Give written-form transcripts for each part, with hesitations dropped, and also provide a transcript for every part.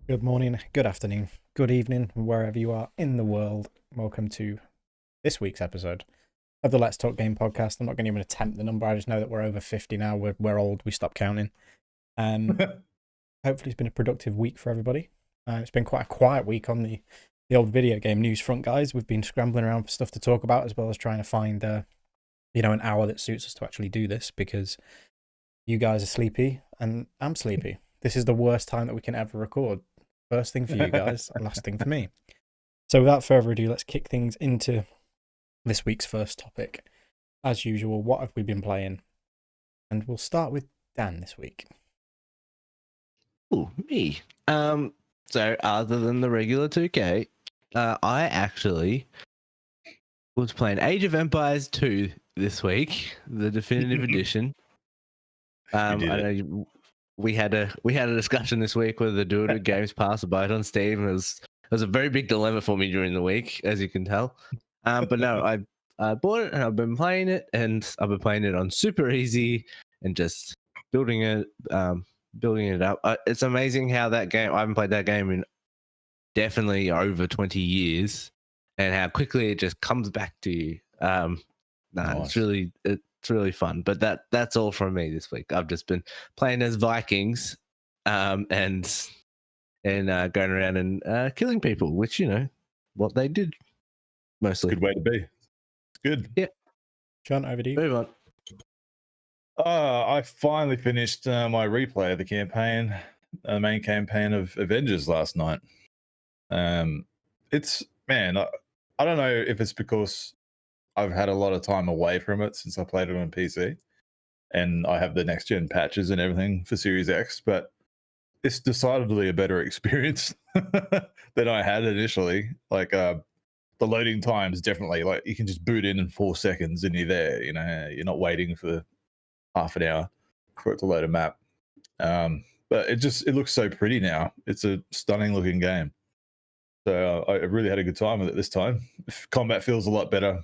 Good morning, good afternoon, good evening, wherever you are in the world. Welcome to this week's episode of the Let's Talk Game podcast. I'm not going to even attempt the number. I just know that we're over 50 now. We're old. We stopped counting. Hopefully, it's been a productive week for everybody. It's been quite a quiet week on the old video game news front, guys. We've been scrambling around for stuff to talk about, as well as trying to find an hour that suits us to actually do this, because you guys are sleepy and I'm sleepy. This is the worst time that we can ever record. First thing for you guys, last thing for me. So without further ado, let's kick things into this week's first topic. As usual, what have we been playing? And we'll start with Dan this week. Oh, me. So other than the regular 2K, I actually was playing Age of Empires 2 this week, the definitive edition. I know we had a discussion this week whether to do it at Games Pass or buy it on Steam. It was a very big dilemma for me during the week, as you can tell. But no, I bought it and I've been playing it, and I've been playing it on super easy and just building it up. It's amazing how that game, I haven't played that game in definitely over 20 years, and how quickly it just comes back to you. Nice. It's really fun. But that's all from me this week. I've just been playing as Vikings, and going around and killing people, which what they did mostly. Good way to be. It's good. Yeah. John, over to you. Move on. I finally finished my replay of the campaign, the main campaign of Avengers last night. It's I don't know if it's because I've had a lot of time away from it since I played it on PC, and I have the next gen patches and everything for Series X, but it's decidedly a better experience than I had initially. Like the loading times, definitely, like you can just boot in 4 seconds and you're there. You're not waiting for half an hour for it to load a map. But it looks so pretty now. It's a stunning looking game. So I really had a good time with it this time. Combat feels a lot better.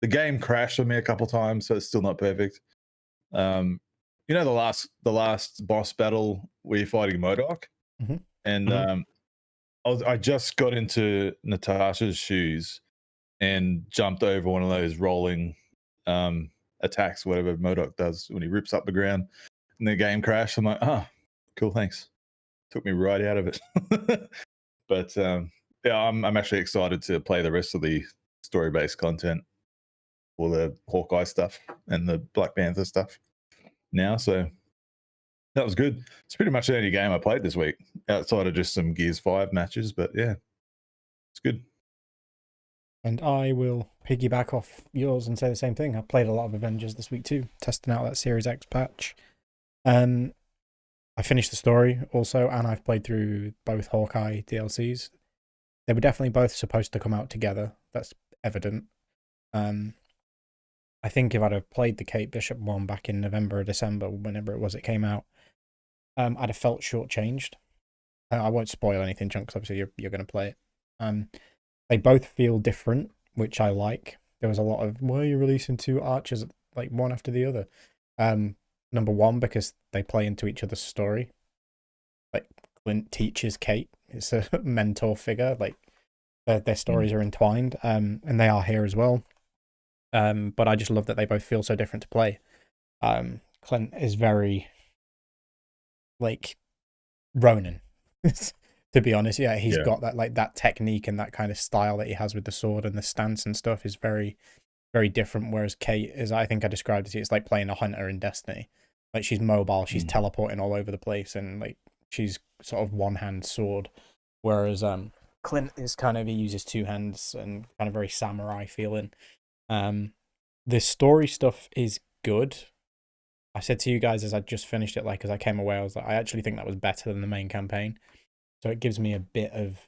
The game crashed on me a couple times, so it's still not perfect. The last boss battle where you're fighting MODOK, and I just got into Natasha's shoes and jumped over one of those rolling attacks, whatever MODOK does when he rips up the ground, and the game crashed. I'm like, oh, cool, thanks. Took me right out of it. But I'm actually excited to play the rest of the story-based content, all the Hawkeye stuff and the Black Panther stuff now. So that was good. It's pretty much the only game I played this week, outside of just some Gears 5 matches. But yeah, it's good. And I will piggyback off yours and say the same thing. I played a lot of Avengers this week too, testing out that Series X patch. I finished the story also, and I've played through both Hawkeye DLCs. They were definitely both supposed to come out together. That's evident. I think if I'd have played the Kate Bishop one back in November or December, whenever it was it came out, I'd have felt shortchanged. I won't spoil anything, John, because obviously you're going to play it. They both feel different, which I like. There was a lot of, why are you releasing two archers like one after the other? Number one, because they play into each other's story. Like Clint teaches Kate, it's a mentor figure. Like their stories are entwined, and they are here as well. But I just love that they both feel so different to play. Clint is very like Ronin, to be honest. Yeah, he's got that like that technique and that kind of style that he has with the sword and the stance and stuff is very, very different. Whereas Kate is, I think I described it, it's like playing a hunter in Destiny. Like she's mobile, she's teleporting all over the place, and like she's sort of one-hand sword. Whereas Clint is kind of, he uses two hands and kind of very samurai feeling. The story stuff is good. I said to you guys as I just finished it, like as I came away, I was like, I actually think that was better than the main campaign. So it gives me a bit of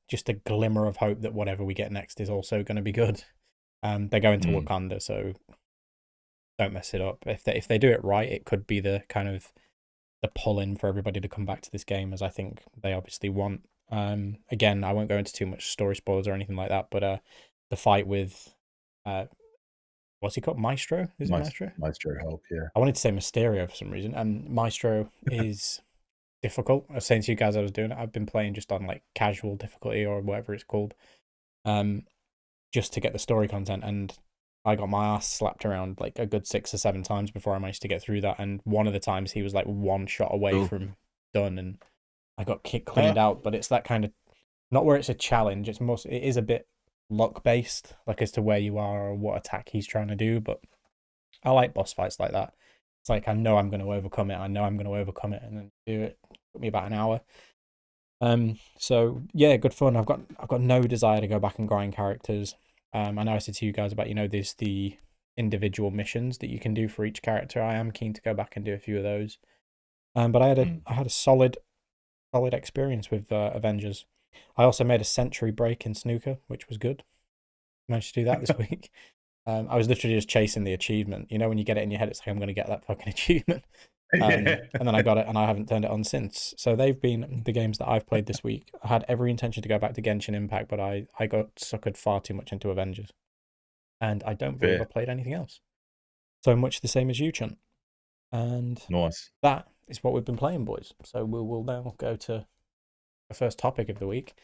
just a glimmer of hope that whatever we get next is also going to be good. They're going to Wakanda, so don't mess it up. If they do it right, it could be the kind of the pull-in for everybody to come back to this game, as I think they obviously want. Again, I won't go into too much story spoilers or anything like that, but the fight with what's he called? Maestro? Is it Maestro? Maestro Hulk, yeah. I wanted to say Mysterio for some reason. And Maestro is difficult. I was saying to you guys I was doing it. I've been playing just on like casual difficulty or whatever it's called, just to get the story content, and I got my ass slapped around like a good 6 or 7 times before I managed to get through that. And one of the times he was like one shot away from done, and I got cleaned out. But it's that kind of, not where it's a challenge. It is a bit luck based, like as to where you are or what attack he's trying to do. But I like boss fights like that. It's like I know I'm going to overcome it. And then do it. Took me about an hour. So yeah, good fun. I've got no desire to go back and grind characters. I know I said to you guys about, there's the individual missions that you can do for each character. I am keen to go back and do a few of those. But I had a solid experience with Avengers. I also made a century break in snooker, which was good. Managed to do that this week. I was literally just chasing the achievement. When you get it in your head, it's like, I'm going to get that fucking achievement. And then I got it, and I haven't turned it on since. So they've been the games that I've played this week. I had every intention to go back to Genshin Impact, but I got suckered far too much into Avengers. And I don't believe I played anything else. So much the same as you, Chunt. And nice. That is what we've been playing, boys. So we'll now go to the first topic of the week,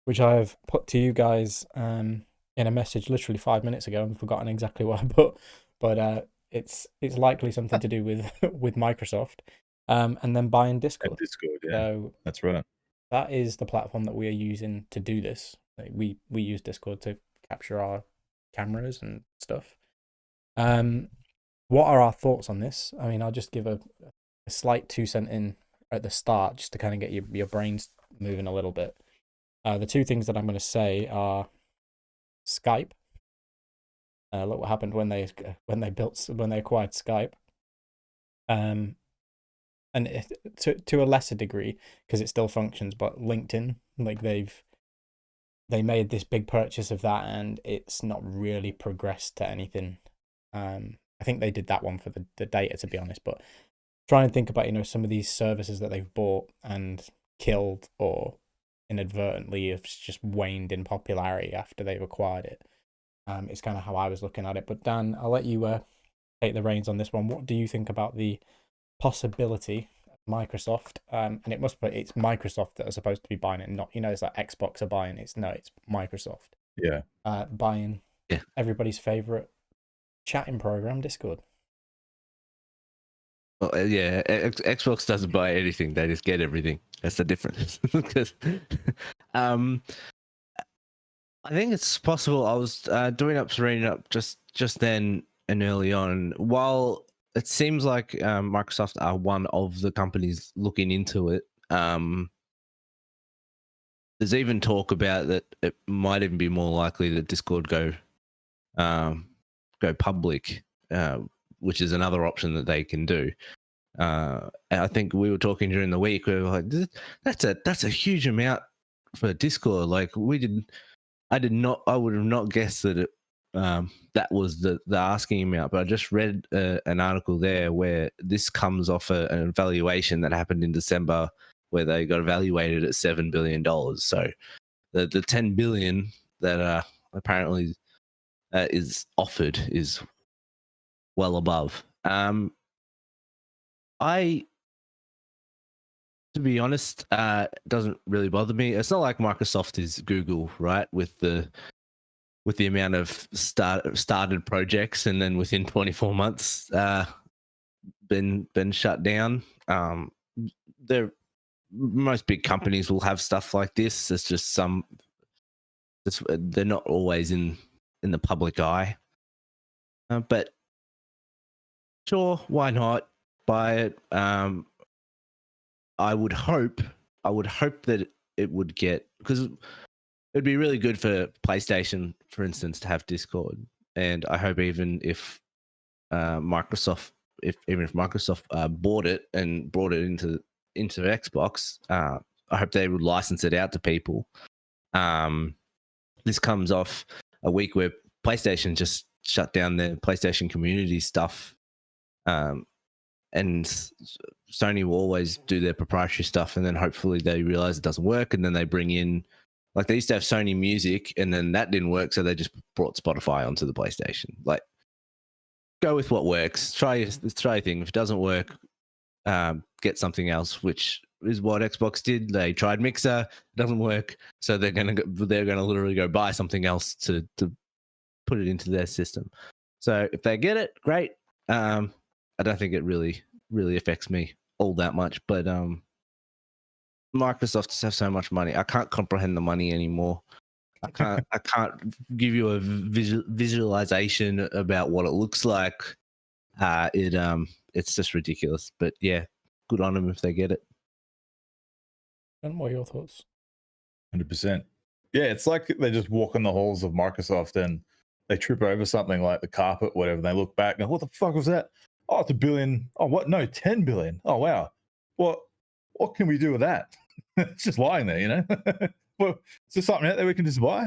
which I have put to you guys in a message literally 5 minutes ago. I've forgotten exactly what I put, but it's likely something to do with Microsoft, and then buying Discord. Discord, yeah, so that's right. That is the platform that we are using to do this. We use Discord to capture our cameras and stuff. What are our thoughts on this? I mean, I'll just give a slight 2-cent in at the start, just to kind of get your brains moving a little bit. The two things that I'm going to say are Skype. Look what happened when they acquired Skype. And to a lesser degree, because it still functions, but LinkedIn, like they made this big purchase of that, and it's not really progressed to anything. I think they did that one for the data, to be honest, but try and think about, some of these services that they've bought and killed or inadvertently have just waned in popularity after they've acquired it. It's kind of how I was looking at it. But Dan, I'll let you take the reins on this one. What do you think about the possibility of Microsoft? And it's Microsoft that are supposed to be buying it, not, it's like Xbox are buying it. It's Microsoft. Yeah. Buying everybody's favorite chatting program, Discord. Well, yeah, Xbox doesn't buy anything; they just get everything. That's the difference. Because, I think it's possible. I was reading up just then and early on. While it seems like Microsoft are one of the companies looking into it, there's even talk about that it might even be more likely that Discord go public, which is another option that they can do. I think we were talking during the week. We were like, "That's a huge amount for Discord." Like I would have not guessed that that was the asking amount. But I just read an article there where this comes off an evaluation that happened in December, where they got evaluated at $7 billion. So the $10 billion that apparently is offered is well above. To be honest, doesn't really bother me. It's not like Microsoft is Google, right? With the amount of started projects, and then within 24 months, been shut down. Most big companies will have stuff like this. It's just they're not always in the public eye. But sure, why not buy it? I would hope that it would get, because it'd be really good for PlayStation, for instance, to have Discord. And I hope even if Microsoft bought it and brought it into Xbox, I hope they would license it out to people. This comes off a week where PlayStation just shut down their PlayStation community stuff. And Sony will always do their proprietary stuff, and then hopefully they realize it doesn't work, and then they bring in, like, they used to have Sony Music, and then that didn't work, so they just brought Spotify onto the PlayStation. Like, go with what works. Try your thing. If it doesn't work, get something else which is what Xbox did. They tried Mixer, it doesn't work, so they're gonna literally go buy something else to put it into their system. So if they get it, great. I don't think it really affects me all that much, but Microsoft just have so much money. I can't comprehend the money anymore. I can't give you a visualization about what it looks like. It's just ridiculous. But yeah, good on them if they get it. And what are your thoughts? 100%. Yeah, it's like they just walk in the halls of Microsoft and they trip over something like the carpet, whatever. And they look back and what the fuck was that? Oh, it's $1 billion. Oh, what? No, 10 billion. Oh, wow. What can we do with that? It's just lying there, you know. Well, is there something out there we can just buy?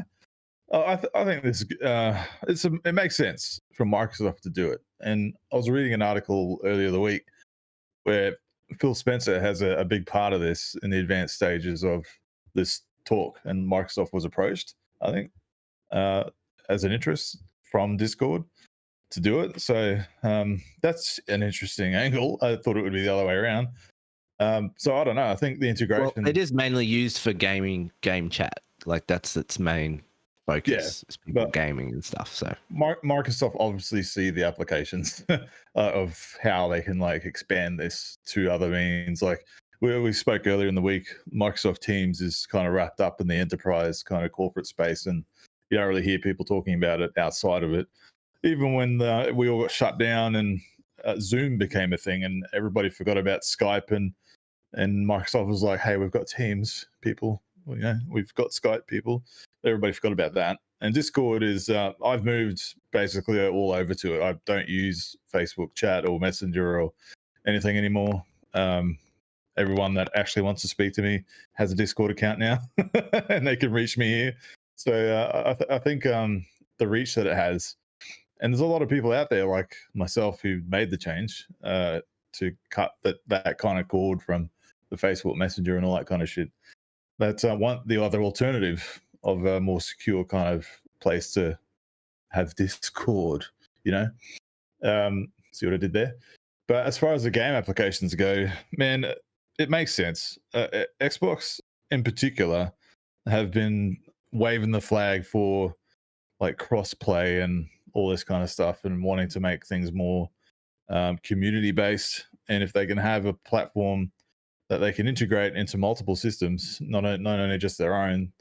I think this it makes sense for Microsoft to do it. And I was reading an article earlier the week where Phil Spencer has a big part of this in the advanced stages of this talk, and Microsoft was approached, I think, as an interest from Discord to do it. So that's an interesting angle. I thought it would be the other way around. So I don't know. I think the integration. Well, it is mainly used for game chat. Like that's its main focus. Is people gaming and stuff. So Microsoft obviously see the applications of how they can like expand this to other means. Like we spoke earlier in the week, Microsoft Teams is kind of wrapped up in the enterprise kind of corporate space, and you don't really hear people talking about it outside of it. Even when we all got shut down and Zoom became a thing, and everybody forgot about Skype, and Microsoft was like, "Hey, we've got Teams people. Well, you know, we've got Skype people." Everybody forgot about that. And Discord is I've moved basically all over to it. I don't use Facebook chat or Messenger or anything anymore. Everyone that actually wants to speak to me has a Discord account now, and they can reach me here. So I think the reach that it has, and there's a lot of people out there like myself who made the change to cut that kind of cord from the Facebook Messenger and all that kind of shit. That's the other alternative of a more secure kind of place to have Discord, you know. See what I did there? But as far as the game applications go, man, it makes sense. Xbox in particular have been waving the flag for like cross-play and all this kind of stuff, and wanting to make things more community-based. And if they can have a platform that they can integrate into multiple systems, not only just their own,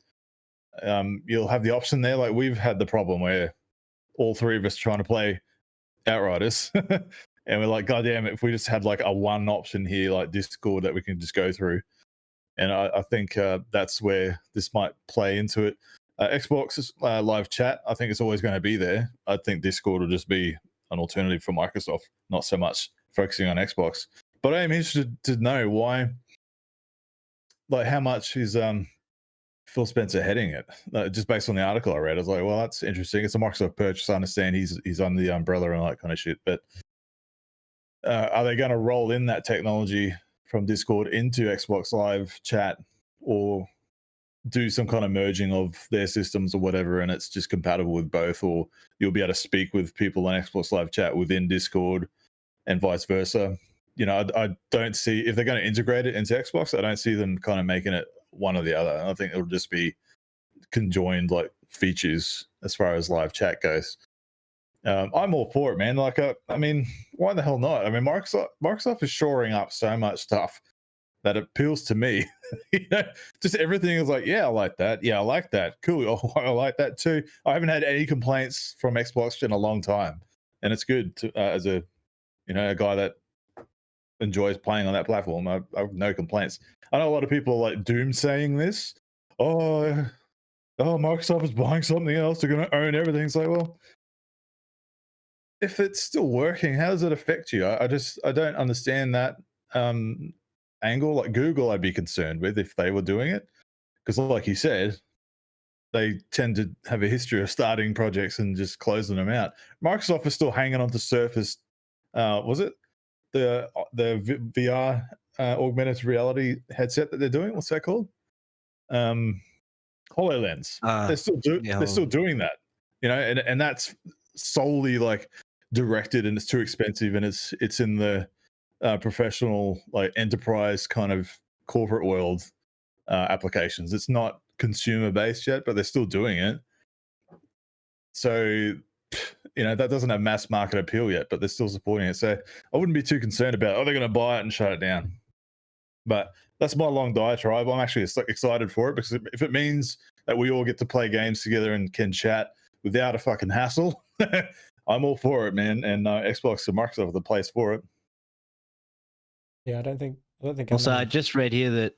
you'll have the option there. Like we've had the problem where all three of us trying to play Outriders, and we're like, God damn it, if we just had like a one option here, like Discord that we can just go through. And I think that's where this might play into it. Xbox live chat, I think it's always going to be there. I think Discord will just be an alternative for Microsoft, not so much focusing on Xbox. But I am interested to know why, like how much is Phil Spencer heading it? Just based on the article I read, I was like, well, that's interesting. It's a Microsoft purchase. I understand he's under the umbrella and all that kind of shit. But are they going to roll in that technology from Discord into Xbox Live chat, or do some kind of merging of their systems or whatever, and it's just compatible with both, or you'll be able to speak with people on Xbox Live chat within Discord and vice versa? You know, I don't see, if they're going to integrate it into Xbox, I don't see them kind of making it one or the other. I think it'll just be conjoined like features as far as live chat goes. I'm all for it, man. Like, I mean, why the hell not? I mean, Microsoft is shoring up so much stuff that appeals to me. You know, just everything is like, yeah, I like that. Yeah, I like that. Cool. Oh, I like that too. I haven't had any complaints from Xbox in a long time, and it's good to, as a guy that enjoys playing on that platform. I have no complaints. I know a lot of people are like doom saying this. Oh, Microsoft is buying something else. They're going to own everything. It's like, well, if it's still working, how does it affect you? I don't understand that angle. Like Google, I'd be concerned with if they were doing it, because like you said, they tend to have a history of starting projects and just closing them out. Microsoft is still hanging on to Surface. Was it the VR augmented reality headset that they're doing? What's that called? HoloLens. They're still doing that, you know, and that's solely like directed, and it's too expensive, and it's in the professional like enterprise kind of corporate world applications. It's not consumer based yet, but they're still doing it. So, that doesn't have mass market appeal yet, but they're still supporting it. So I wouldn't be too concerned about, they're going to buy it and shut it down. But that's my long diatribe. I'm actually excited for it, because if it means that we all get to play games together and can chat without a fucking hassle, I'm all for it, man. And Xbox and Microsoft are the place for it. Yeah, I don't think. Also, I just read here that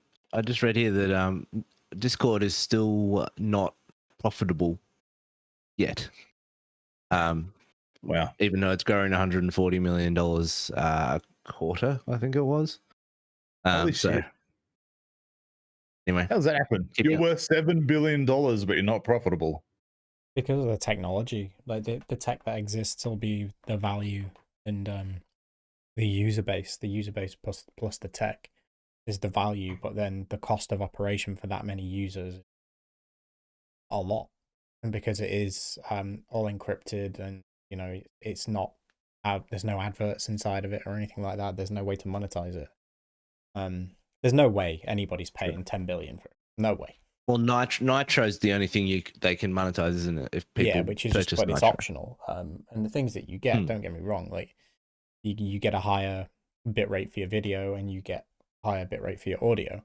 Discord is still not profitable yet. Wow. Even though it's growing $140 million a quarter, I think it was. Holy shit. Anyway, how does that happen? You're worth $7 billion, but you're not profitable. Because of the technology, like the tech that exists will be the value, and the user base plus the tech is the value, but then the cost of operation for that many users a lot. And because it is all encrypted, and it's not there's no adverts inside of it or anything like that, there's no way to monetize it. There's no way anybody's paying 10 billion for it. No way. Well, Nitro's the only thing they can monetize, isn't it? If people which is just, but it's optional. And the things that you get, don't get me wrong, like you get a higher bit rate for your video, and you get higher bit rate for your audio.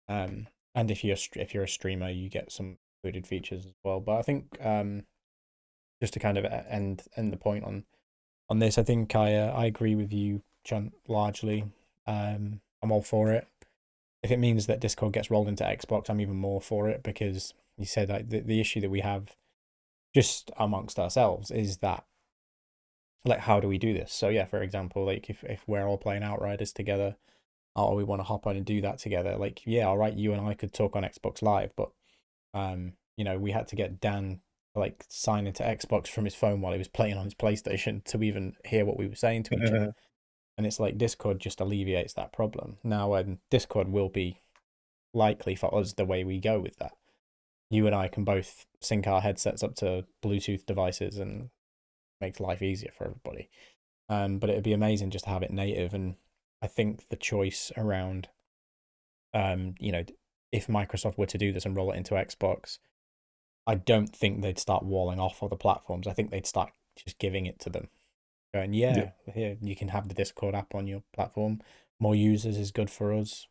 And if you're a streamer, you get some included features as well. But I think just to kind of end the point on this, I think I agree with you, Chunt, largely. I'm all for it. If it means that Discord gets rolled into Xbox, I'm even more for it, because you said that the issue that we have just amongst ourselves is that, like, how do we do this? So yeah, for example, like if we're all playing Outriders together, or we want to hop on and do that together, like, yeah, all right, you and I could talk on Xbox Live, but we had to get Dan like sign into Xbox from his phone while he was playing on his PlayStation to even hear what we were saying to each other. And it's like Discord just alleviates that problem. Now, Discord will be likely for us the way we go with that. You and I can both sync our headsets up to Bluetooth devices, and makes life easier for everybody. But it'd be amazing just to have it native. And I think the choice around, if Microsoft were to do this and roll it into Xbox, I don't think they'd start walling off other platforms. I think they'd start just giving it to them. Going, here, you can have the Discord app on your platform. More users is good for us.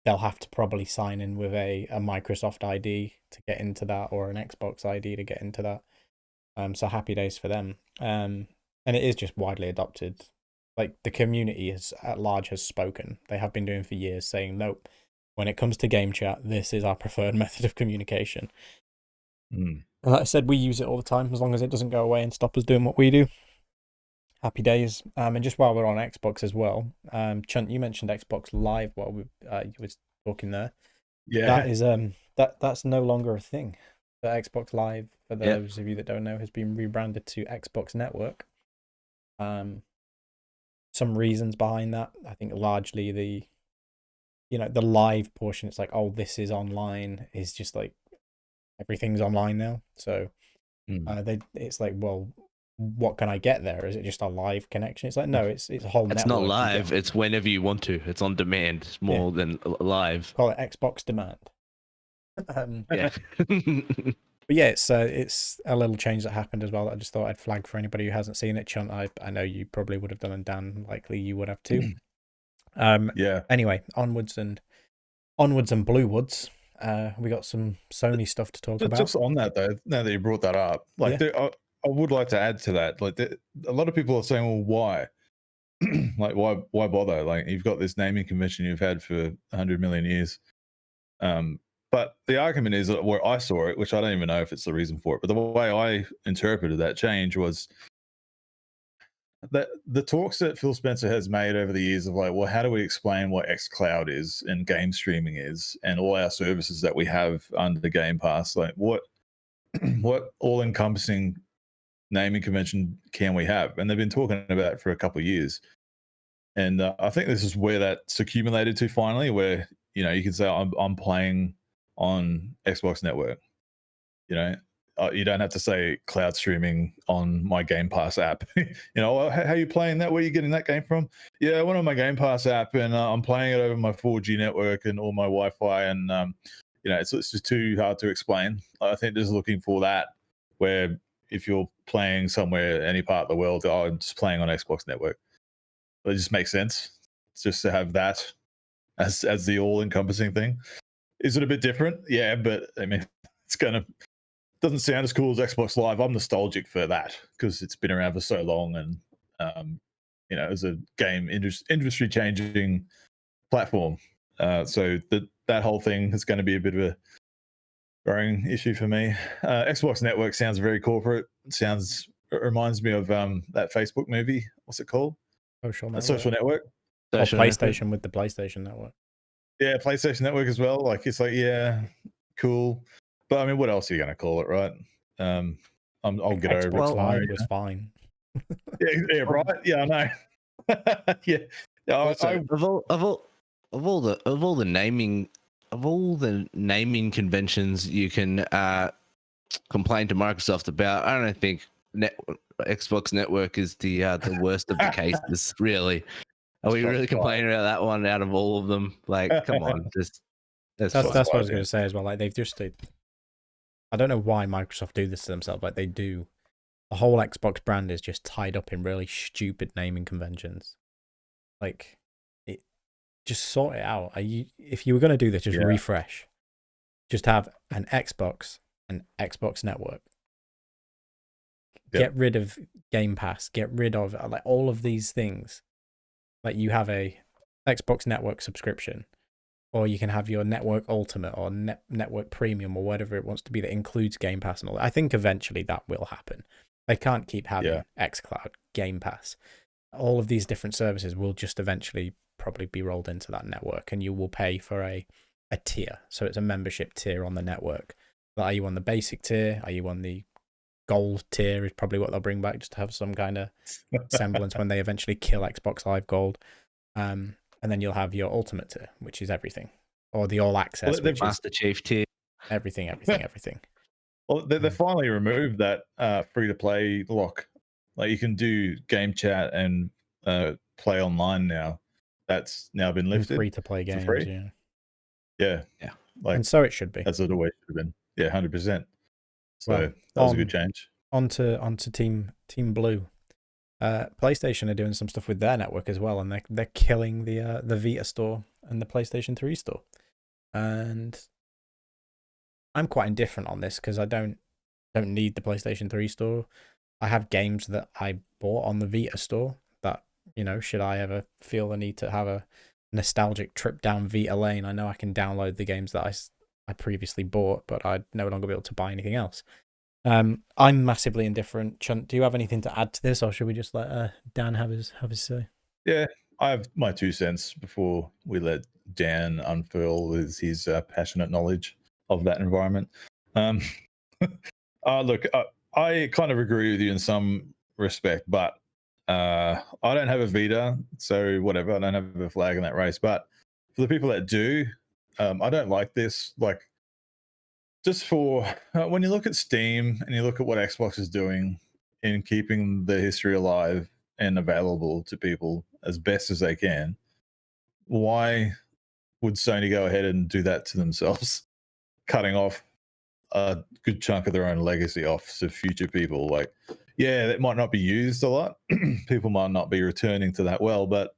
They'll have to probably sign in with a Microsoft ID to get into that, or an Xbox ID to get into that. So happy days for them. And it is just widely adopted. Like, the community at large has spoken. They have been doing for years, saying, nope, when it comes to game chat, this is our preferred method of communication. And like I said, we use it all the time, as long as it doesn't go away and stop us doing what we do. Happy days. And just while we're on Xbox as well, Chunt, you mentioned Xbox Live while you was talking there. Yeah, that is that's no longer a thing. The Xbox Live, for those of you that don't know, has been rebranded to Xbox Network. Some reasons behind that, I think largely the live portion. It's like, oh, this is online, is just like everything's online now. So it's like, well, what can I get there? Is it just a live connection? It's like, no, it's a whole network. It's not live. It's whenever you want to. It's on demand. It's more than live. Call it Xbox Demand. Yeah. But yeah, it's a little change that happened as well that I just thought I'd flag for anybody who hasn't seen it. Chunt, I know you probably would have done, and Dan, likely you would have too. Yeah. Anyway, onwards and bluewoods. We got some Sony stuff to talk about. Just on that though, now that you brought that up, like, I would like to add to that. Like, a lot of people are saying, well, why? Like, why bother? Like, you've got this naming convention you've had for 100 million years. But the argument is that where I saw it, which I don't even know if it's the reason for it, but the way I interpreted that change was that the talks that Phil Spencer has made over the years of like, well, how do we explain what xCloud is and game streaming is and all our services that we have under the Game Pass? Like, what all-encompassing naming convention can we have? And they've been talking about it for a couple of years. And I think this is where that's accumulated to finally, where, you can say I'm playing on Xbox Network. you don't have to say cloud streaming on my Game Pass app. How are you playing that? Where are you getting that game from? Yeah, I went on my Game Pass app and I'm playing it over my 4G network and all my Wi-Fi, and it's just too hard to explain. I think just looking for that, where if you're playing somewhere, any part of the world, I'm just playing on Xbox network. It just makes sense. It's just to have that as the all-encompassing thing. Is it a bit different? Yeah, but I mean, doesn't sound as cool as Xbox Live. I'm nostalgic for that because it's been around for so long, and as a game industry changing platform. So that whole thing is going to be a bit of a growing issue for me. Xbox Network sounds very corporate. It reminds me of that Facebook movie. What's it called? Social Network. Social Network. Or PlayStation with the PlayStation Network. Yeah, PlayStation Network as well. Like, it's like, yeah, cool. But I mean, what else are you going to call it, right? I'll get over it. Xbox Live was fine. yeah, right. Yeah, I know. yeah. Of all the naming conventions you can complain to Microsoft about, I don't think Xbox Network is the worst of the cases. Really, are we really complaining about that one out of all of them? Like, come on, that's what I was going to say as well. Like, they've just I don't know why Microsoft do this to themselves. Like, they do. The whole Xbox brand is just tied up in really stupid naming conventions. Like, just sort it out. If you were going to do this, just refresh. Just have an Xbox Network. Get rid of Game Pass. Get rid of like all of these things. Like, you have a Xbox Network subscription, or you can have your Network Ultimate or Network Premium or whatever it wants to be that includes Game Pass and all that. I think eventually that will happen. They can't keep having xCloud, Game Pass. All of these different services will just eventually probably be rolled into that network, and you will pay for a tier. So it's a membership tier on the network. But are you on the basic tier? Are you on the gold tier? Is probably what they'll bring back, just to have some kind of semblance when they eventually kill Xbox Live Gold. And then you'll have your ultimate tier, which is everything, or the all access, which Master Chief tier. Everything. Well, they finally removed that free to play lock. Like, you can do game chat and play online now. That's now been lifted. Free to play games, free. Yeah. Like, and so it should be. That's the way it should have been. Yeah, 100%. So that was a good change. On to Team Blue. PlayStation are doing some stuff with their network as well, and they're killing the Vita store and the PlayStation 3 store. And I'm quite indifferent on this because I don't need the PlayStation 3 store. I have games that I bought on the Vita store that, should I ever feel the need to have a nostalgic trip down Vita Lane, I know I can download the games that I previously bought, but I'd no longer be able to buy anything else. I'm massively indifferent. Chunt, do you have anything to add to this, or should we just let Dan have his say? Yeah, I have my 2 cents before we let Dan unfurl his passionate knowledge of that environment. Look, I kind of agree with you in some respect, but I don't have a Vita, so whatever. I don't have a flag in that race. But for the people that do, I don't like this. Like, just for when you look at Steam and you look at what Xbox is doing in keeping the history alive and available to people as best as they can, why would Sony go ahead and do that to themselves, cutting off a good chunk of their own legacy off to future people? Like, yeah, it might not be used a lot. People might not be returning to that well, but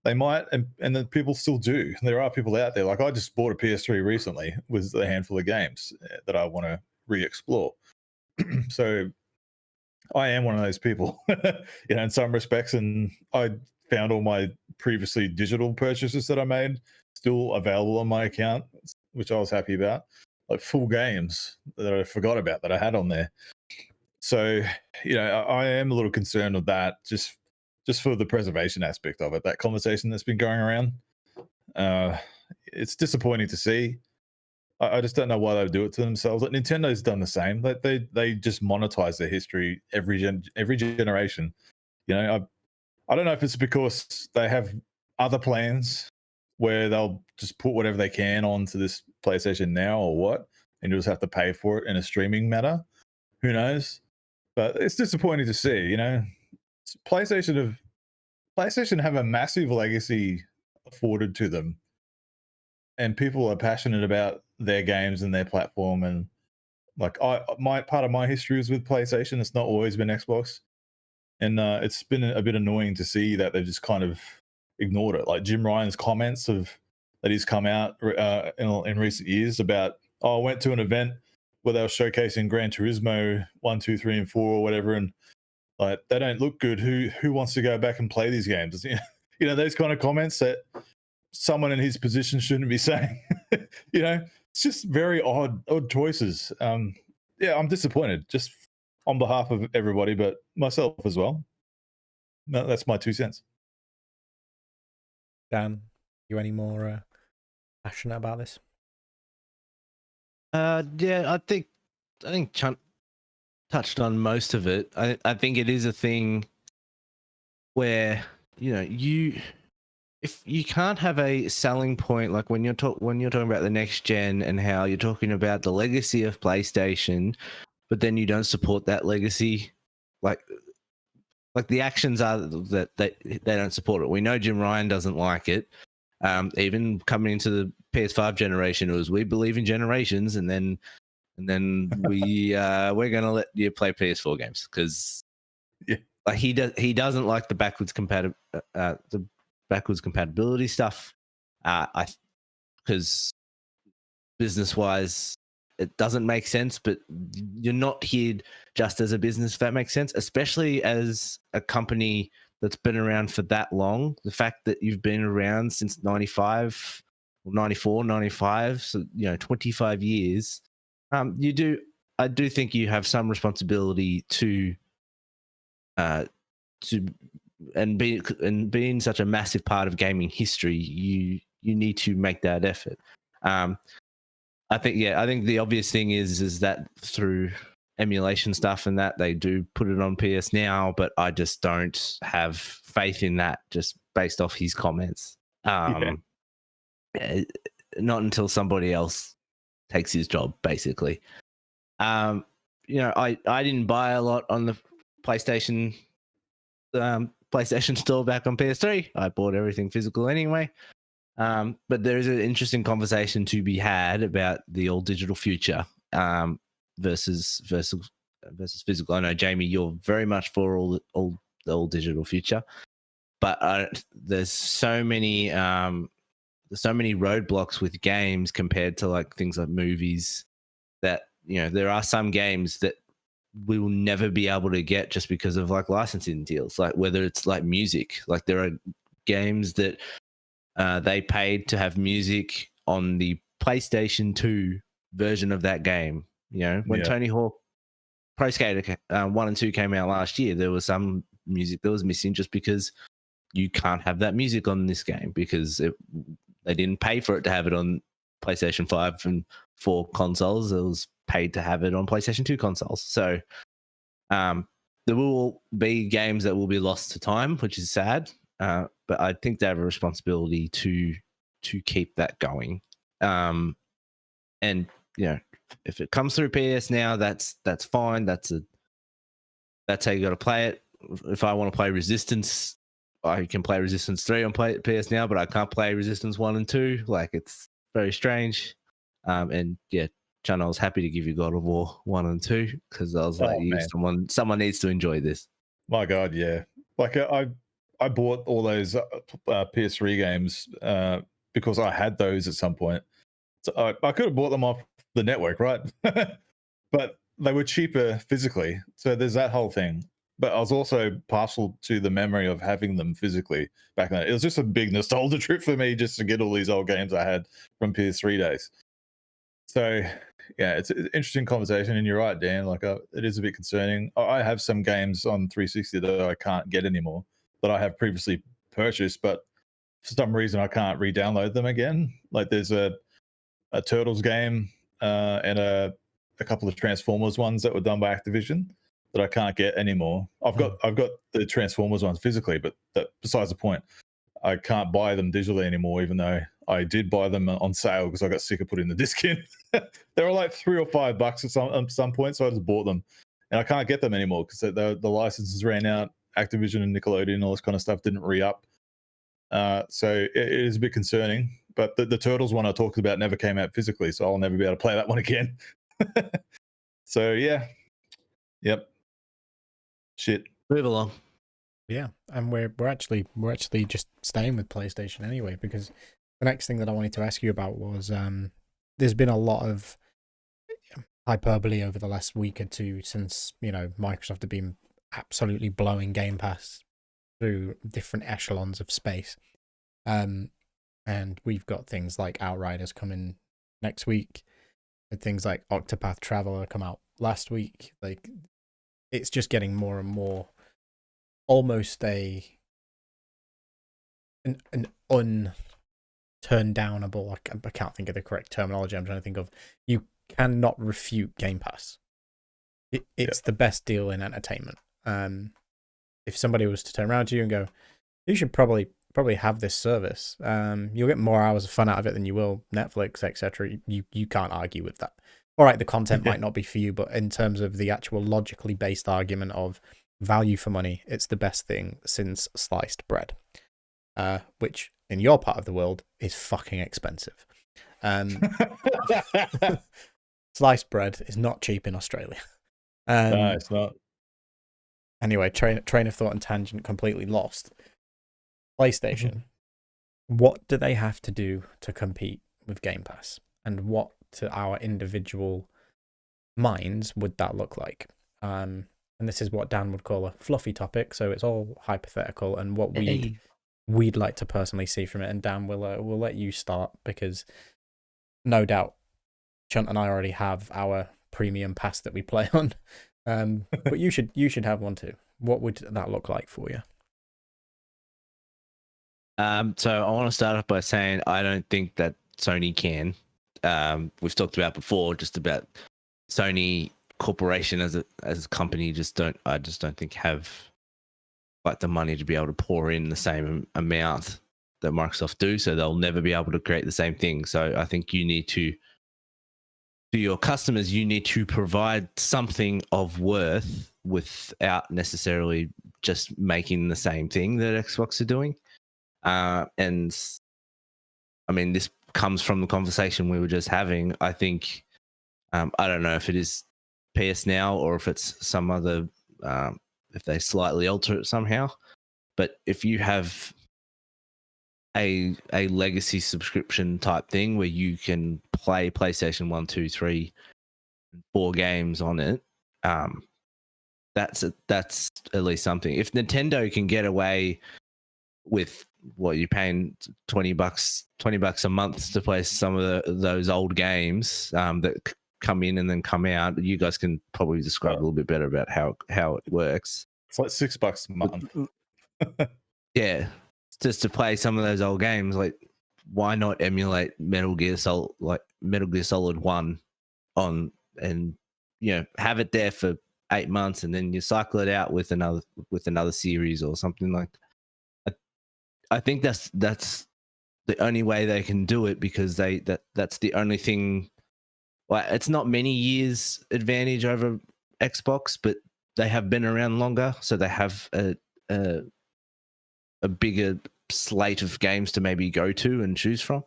they might, and then people still do. There are people out there. Like, I just bought a PS3 recently with a handful of games that I want to re-explore. So I am one of those people, in some respects. And I found all my previously digital purchases that I made still available on my account, which I was happy about. Like, full games that I forgot about that I had on there. So, I am a little concerned with that, just for the preservation aspect of it, that conversation that's been going around. It's disappointing to see. I just don't know why they would do it to themselves. Like, Nintendo's done the same. They just monetize their history every generation. I don't know if it's because they have other plans where they'll just put whatever they can onto this PlayStation Now or what, and you'll just have to pay for it in a streaming manner, who knows? But it's disappointing to see. You know, PlayStation have a massive legacy afforded to them, and people are passionate about their games and their platform. And like my part of my history is with PlayStation. It's not always been Xbox, and it's been a bit annoying to see that they've just kind of ignored it. Like Jim Ryan's comments that he's come out in recent years about, oh, I went to an event where they were showcasing Gran Turismo 1, 2, 3, and 4 or whatever, and like they don't look good. Who wants to go back and play these games? You know, those kind of comments that someone in his position shouldn't be saying. You know, it's just very odd choices. Yeah, I'm disappointed just on behalf of everybody, but myself as well. No, that's my 2 cents. Dan, you any more passionate about this? Yeah, I think Chunt touched on most of it. I think it is a thing where, you know, if you can't have a selling point, like when you're talking about the next gen and how you're talking about the legacy of PlayStation, but then you don't support that legacy, like the actions are that they don't support it. We know Jim Ryan doesn't like it. Even coming into the PS5 generation, it was, we believe in generations, and then we're gonna let you play PS4 games because like he doesn't like the backwards compatibility stuff. Because business wise, it doesn't make sense. But you're not here just as a business, if that makes sense. Especially as a company that's been around for that long. The fact that you've been around since 95, 94, 95, so 25 years. I do think you have some responsibility to being such a massive part of gaming history, you need to make that effort. I think the obvious thing is that through emulation stuff and that they do put it on PS Now, but I just don't have faith in that just based off his comments. Not until somebody else takes his job, basically. I didn't buy a lot on the PlayStation store back on PS3. I bought everything physical anyway. But there is an interesting conversation to be had about the all digital future versus physical. I know, Jamie, you're very much for the all digital future, but there's so many roadblocks with games compared to like things like movies that there are some games that we will never be able to get just because of like licensing deals, like whether it's like music. Like there are games that they paid to have music on the PlayStation 2 version of that game. When Tony Hawk Pro Skater 1 and 2 came out last year, there was some music that was missing just because you can't have that music on this game because they didn't pay for it to have it on PlayStation 5 and 4 consoles. It was paid to have it on PlayStation 2 consoles. So there will be games that will be lost to time, which is sad. But I think they have a responsibility to keep that going. And if it comes through PS Now, that's fine. That's how you got to play it. If I want to play Resistance, I can play Resistance 3 on PS Now, but I can't play Resistance 1 and 2. Like, it's very strange. And yeah, Chun, I was happy to give you God of War 1 and 2 because I was someone needs to enjoy this. My God, yeah. Like I bought all those PS3 games because I had those at some point. So I could have bought them off the network, right? But they were cheaper physically. So there's that whole thing. But I was also partial to the memory of having them physically back then. It was just a big nostalgia trip for me just to get all these old games I had from PS3 days. So, yeah, it's an interesting conversation. And you're right, Dan. Like, it is a bit concerning. I have some games on 360 that I can't get anymore that I have previously purchased, but for some reason I can't re-download them again. Like there's a Turtles game and a couple of Transformers ones that were done by Activision that I can't get anymore. I've got the Transformers ones physically, but that besides the point. I can't buy them digitally anymore, even though I did buy them on sale because I got sick of putting the disc in. They were like $3 or $5 at some point, so I just bought them. and I can't get them anymore because the licenses ran out. Activision and Nickelodeon and all this kind of stuff didn't re-up. So it is a bit concerning. But the Turtles one I talked about never came out physically, so I'll never be able to play that one again. So yeah, yep, shit. Move along. Yeah, and we're actually just staying with PlayStation anyway, because the next thing that I wanted to ask you about was there's been a lot of hyperbole over the last week or two since, you know, Microsoft have been absolutely blowing Game Pass through different echelons of space. And we've got things like Outriders coming next week, and things like Octopath Traveler come out last week. Like, it's just getting more and more almost an unturned downable. I can't think of the correct terminology. I'm trying to think of. You cannot refute Game Pass. It's the best deal in entertainment. If somebody was to turn around to you and go, you should probably have this service, you'll get more hours of fun out of it than you will Netflix, etc. You can't argue with that. All right, the content might not be for you, but in terms of the actual logically based argument of value for money, it's the best thing since sliced bread, which in your part of the world is fucking expensive. Sliced bread is not cheap in Australia. No, it's not. Anyway, train of thought and tangent completely lost. PlayStation, what do they have to do to compete with Game Pass? And what, to our individual minds, would that look like? And this is what Dan would call a fluffy topic, so it's all hypothetical and what we'd like to personally see from it. And Dan, we'll let you start, because no doubt Chunt and I already have our premium pass that we play on. But you should have one too. What would that look like for you? So I want to start off by saying I don't think that Sony can. We've talked about before, just about Sony Corporation as a company. I just don't think have like the money to be able to pour in the same amount that Microsoft do. So they'll never be able to create the same thing. So I think you need to your customers, you need to provide something of worth without necessarily just making the same thing that Xbox are doing. And I mean, this comes from the conversation we were just having. I think, I don't know if it is PS Now or if it's some other, if they slightly alter it somehow. But if you have a legacy subscription type thing where you can play PlayStation 1, 2, 3, 4 games on it, that's at least something. If Nintendo can get away with what you're paying $20 a month to play some of those old games that come in and then come out, you guys can probably describe a little bit better about how it works. It's like $6 a month. Yeah, just to play some of those old games. Like, why not emulate Metal Gear Solid 1 on, and have it there for 8 months, and then you cycle it out with another series or something like that. I think that's the only way they can do it, because that's the only thing. Well, it's not many years advantage over Xbox, but they have been around longer, so they have a bigger slate of games to maybe go to and choose from.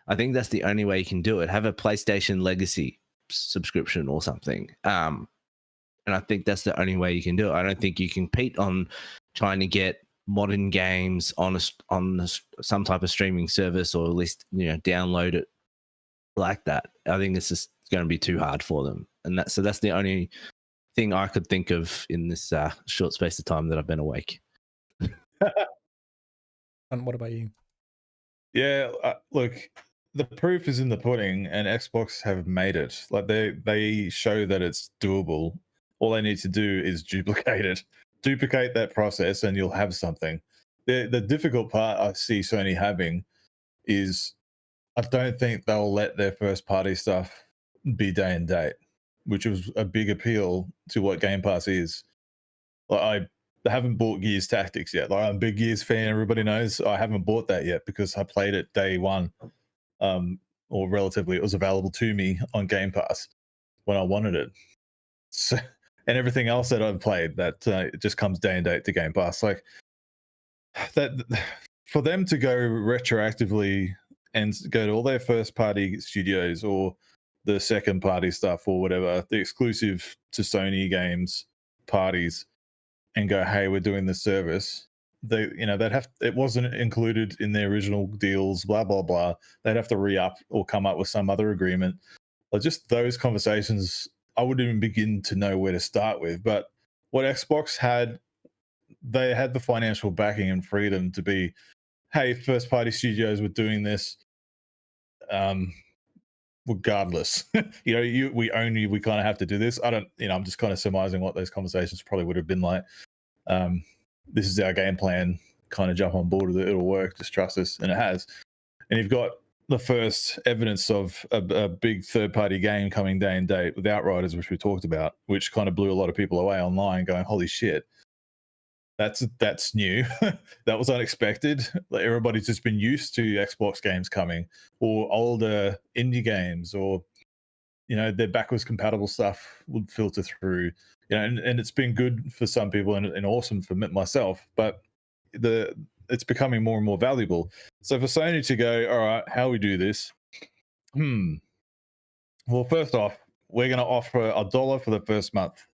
I think that's the only way you can do it. Have a PlayStation Legacy subscription or something. And I think that's the only way you can do it. I don't think you compete on trying to get modern games on some type of streaming service, or at least download it like that. I think it's just going to be too hard for them, and that's the only thing I could think of in this short space of time that I've been awake. And what about you? Yeah, look, the proof is in the pudding, and Xbox have made it. Like, they show that it's doable. All they need to do is duplicate that process, and you'll have something. The difficult part I see Sony having is, I don't think they'll let their first party stuff be day and date, which was a big appeal to what Game Pass is. Like, I haven't bought Gears Tactics yet. Like, I'm a big Gears fan. Everybody knows I haven't bought that yet because I played it day one, or relatively. It was available to me on Game Pass when I wanted it. So and everything else that I've played that it just comes day and date to Game Pass. Like that, for them to go retroactively and go to all their first party studios or the second party stuff or whatever, the exclusive to Sony games parties, and go, hey, we're doing this service. They, they'd have, it wasn't included in their original deals, blah blah blah. They'd have to re-up or come up with some other agreement. Or just those conversations, I wouldn't even begin to know where to start with. But what Xbox had, they had the financial backing and freedom to be, hey, first party studios were doing this. Regardless, we own you, we kind of have to do this. I don't, I'm just kind of surmising what those conversations probably would have been like. This is our game plan, kind of jump on board with it, it'll work, just trust us. And it has. And you've got the first evidence of a big third party game coming day and date with Outriders, which we talked about, which kind of blew a lot of people away online going, holy shit, that's new. That was unexpected. Like, everybody's just been used to Xbox games coming, or older indie games, or their backwards compatible stuff would filter through. And it's been good for some people and awesome for myself, but it's becoming more and more valuable. So for Sony to go, all right, how we do this? Well, first off, we're going to offer $1 for the first month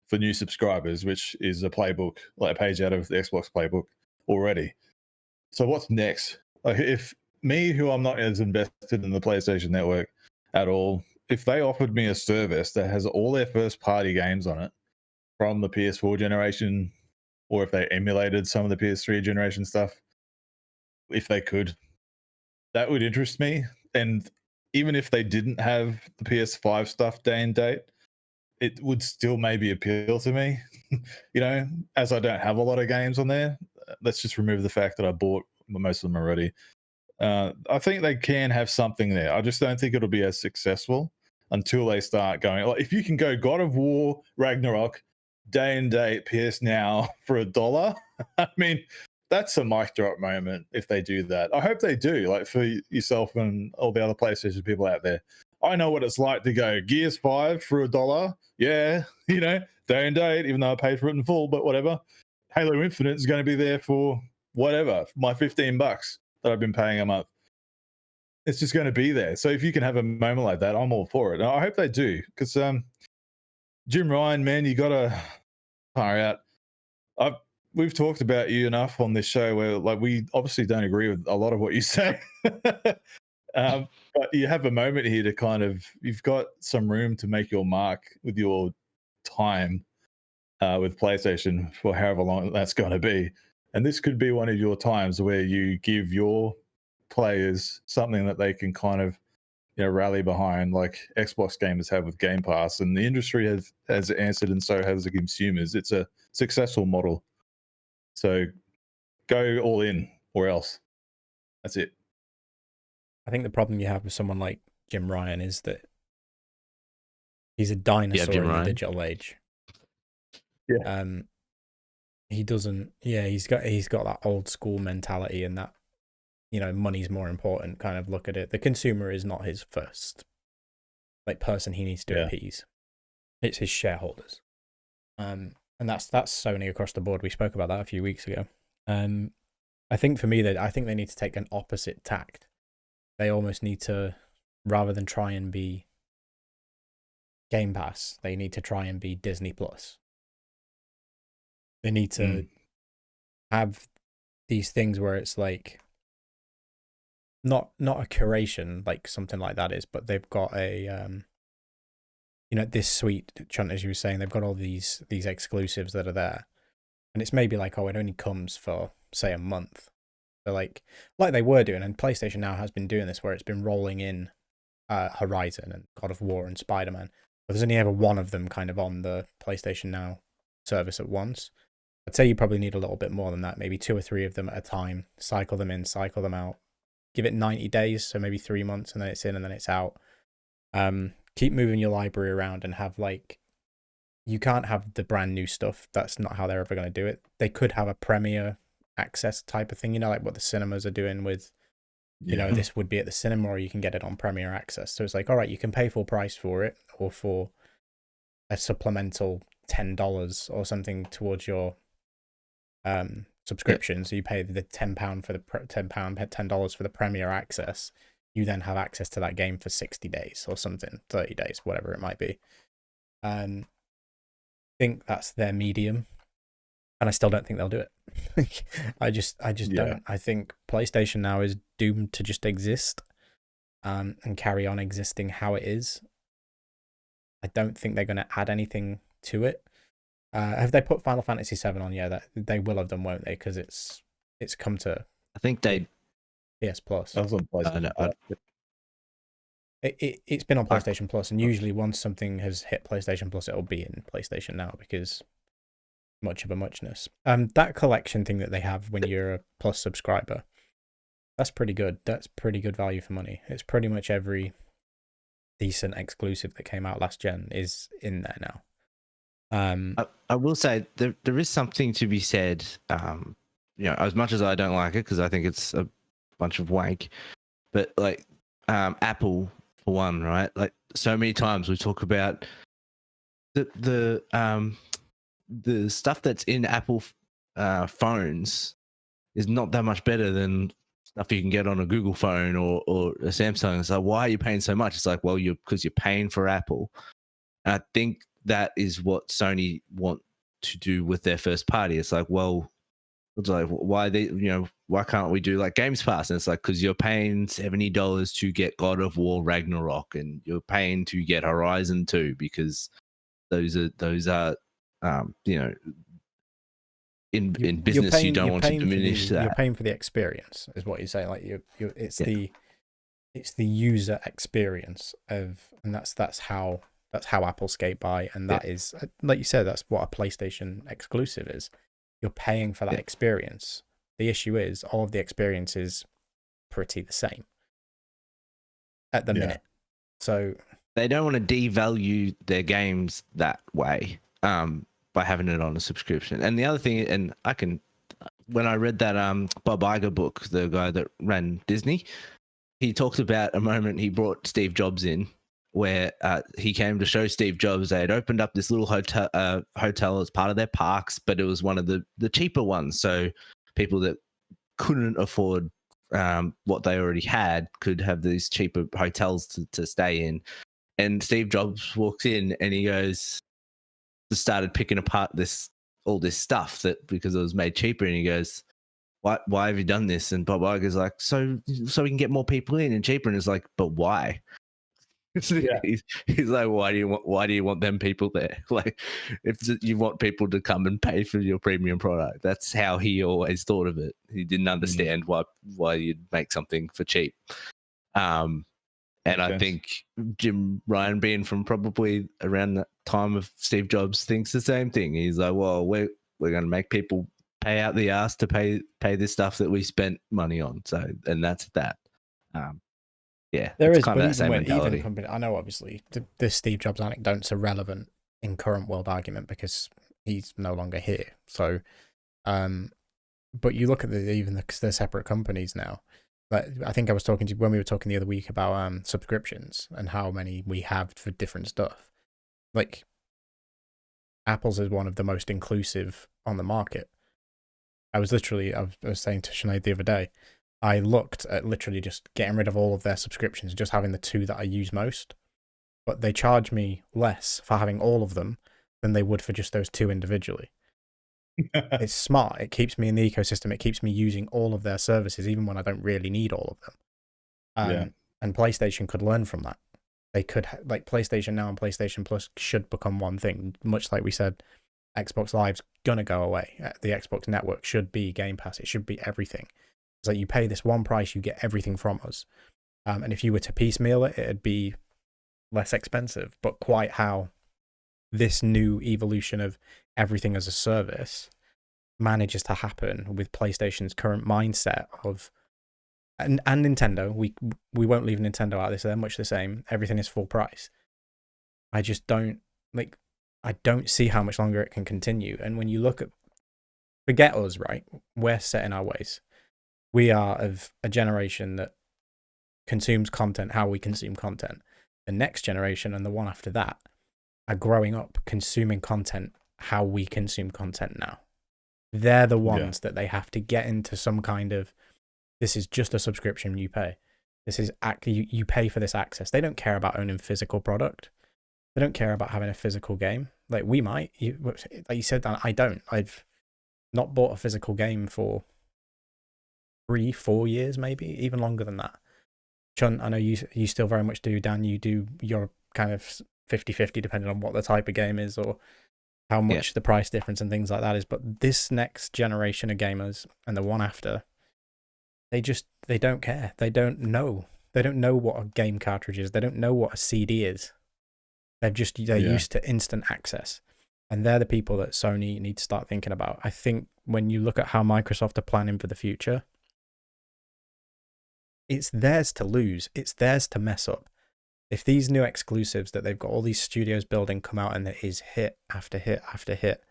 for new subscribers, which is a playbook, like a page out of the Xbox playbook already. So what's next? Like, if me, who I'm not as invested in the PlayStation Network at all, if they offered me a service that has all their first party games on it from the PS4 generation, or if they emulated some of the PS3 generation stuff, if they could, that would interest me. And even if they didn't have the PS5 stuff day and date, it would still maybe appeal to me, as I don't have a lot of games on there. Let's just remove the fact that I bought most of them already. I think they can have something there. I just don't think it'll be as successful until they start going, like, if you can go God of War, Ragnarok, day and date, PS Now for $1, I mean, that's a mic drop moment if they do that. I hope they do, like, for yourself and all the other PlayStation people out there. I know what it's like to go Gears 5 for $1. Yeah, day and date, even though I paid for it in full, but whatever. Halo Infinite is going to be there for whatever, my $15 that I've been paying a month. It's just going to be there. So if you can have a moment like that, I'm all for it. And I hope they do, because Jim Ryan, man, you got to fire out. We've talked about you enough on this show where, like, we obviously don't agree with a lot of what you say. But you have a moment here to kind of, you've got some room to make your mark with your time with PlayStation for however long that's going to be. And this could be one of your times where you give your players something that they can kind of, rally behind, like Xbox gamers have with Game Pass. And the industry has answered, and so has the consumers. It's a successful model. So go all in, or else. That's it. I think the problem you have with someone like Jim Ryan is that he's a dinosaur in the digital age. Yeah. He doesn't. Yeah, he's got that old school mentality, and that, money's more important kind of look at it. The consumer is not his first person he needs to appease. It's his shareholders. And that's Sony across the board. We spoke about that a few weeks ago. I think for me, I think they need to take an opposite tact. They almost need to, rather than try and be Game Pass, they need to try and be Disney Plus. They need to have these things where it's like not a curation like something like that is, but they've got a this suite, Chunt, as you were saying, they've got all these exclusives that are there, and it's maybe like, oh, it only comes for, say, a month. So like they were doing, and PlayStation Now has been doing this, where it's been rolling in Horizon and God of War and Spider-Man, but there's only ever one of them kind of on the PlayStation Now service at once. I'd say you probably need a little bit more than that, maybe 2 or 3 of them at a time, cycle them in, cycle them out, give it 90 days, so maybe 3 months, and then it's in and then it's out. Keep moving your library around and have, like, you can't have the brand new stuff. That's not how they're ever going to do it. They could have a premiere access type of thing, like what the cinemas are doing with, this would be at the cinema, or you can get it on premiere access. So it's like, all right, you can pay full price for it, or for a supplemental $10 or something towards your subscription. So you pay the £10 for the $10 for the Premier access. You then have access to that game for 60 days or something, 30 days, whatever it might be. I think that's their medium, and I still don't think they'll do it. I just don't. I think PlayStation now is doomed to just exist, and carry on existing how it is. I don't think they're going to add anything to it. Have they put Final Fantasy VII on? Yeah, that they will have done, won't they? Because it's come to. I think they. PS Plus. That was on PlayStation. It's been on PlayStation Plus, and usually once something has hit PlayStation Plus, it'll be in PlayStation Now because much of a muchness. That collection thing that they have when you're a Plus subscriber, that's pretty good. That's pretty good value for money. It's pretty much every decent exclusive that came out last gen is in there now. I will say there is something to be said. As much as I don't like it because I think it's a bunch of wank, but like Apple for one, right? Like so many times we talk about the stuff that's in Apple phones is not that much better than stuff you can get on a Google phone or a Samsung. It's like, why are you paying so much? It's like, well, because you're paying for Apple. And I think that is what Sony want to do with their first party. It's like, well, it's like, why why can't we do like Games Pass? And it's like, because you're paying $70 to get God of War Ragnarok, and you're paying to get Horizon 2 because those are in business you don't want to diminish that. You're paying for the experience, is what you say. Like it's the user experience and that's how Apple skate by, and that is, like you said, that's what a PlayStation exclusive is. You're paying for that experience. The issue is all of the experience is pretty the same at the minute. So they don't want to devalue their games that way by having it on a subscription. And the other thing, and when I read that Bob Iger book, the guy that ran Disney, he talked about a moment he brought Steve Jobs in where he came to show Steve Jobs. They had opened up this little hotel as part of their parks, but it was one of the cheaper ones. So people that couldn't afford what they already had could have these cheaper hotels to stay in. And Steve Jobs walks in and he started picking apart all this stuff because it was made cheaper. And he goes, why have you done this? And Bob Iger's like, so we can get more people in and cheaper. And it's like, but why? He's like, why do you want them people there? Like, if you want people to come and pay for your premium product, that's how he always thought of it. He didn't understand why you'd make something for cheap. And I think Jim Ryan, being from probably around the time of Steve Jobs, thinks the same thing. He's like, well, we're going to make people pay out the ass to pay this stuff that we spent money on. So, and that's that. There is kind of that same mentality. I know, obviously, the Steve Jobs anecdotes are relevant in current world argument because he's no longer here. So, but you look at the separate companies now. Like, I think I was talking to you when we were talking the other week about subscriptions and how many we have for different stuff. Like, Apple's is one of the most inclusive on the market. I was saying to Sinead the other day, I looked at literally just getting rid of all of their subscriptions, just having the two that I use most. But they charge me less for having all of them than they would for just those two individually. It's smart. It keeps me in the ecosystem. It keeps me using all of their services, even when I don't really need all of them. And PlayStation could learn from that. They could, like, PlayStation Now and PlayStation Plus should become one thing. Much like we said, Xbox Live's going to go away. The Xbox Network should be Game Pass. It should be everything. It's like you pay this one price, you get everything from us. And if you were to piecemeal it, it'd be less expensive. But quite how this new evolution of everything as a service manages to happen with PlayStation's current mindset of, and Nintendo, we won't leave Nintendo out of this, they're much the same. Everything is full price. I just don't, I don't see how much longer it can continue. And when you look at, forget us, right? We're set in our ways. We are of a generation that consumes content how we consume content. The next generation and the one after that, are growing up consuming content how we consume content now. They're the ones that they have to get into some kind of, this is just a subscription you pay. This is you pay for this access. They don't care about owning physical product. They don't care about having a physical game. Like we might, like you said, I don't. I've not bought a physical game for 3-4 years, maybe even longer than that. Chun, I know you still very much do. Dan, you do your kind of 50-50 depending on what the type of game is or how much the price difference and things like that is. But this next generation of gamers and the one after, they don't care. They don't know. They don't know what a game cartridge is. They don't know what a CD is. They're used to instant access. And they're the people that Sony need to start thinking about. I think when you look at how Microsoft are planning for the future, it's theirs to lose. It's theirs to mess up. If these new exclusives that they've got all these studios building come out and it is hit after hit after hit,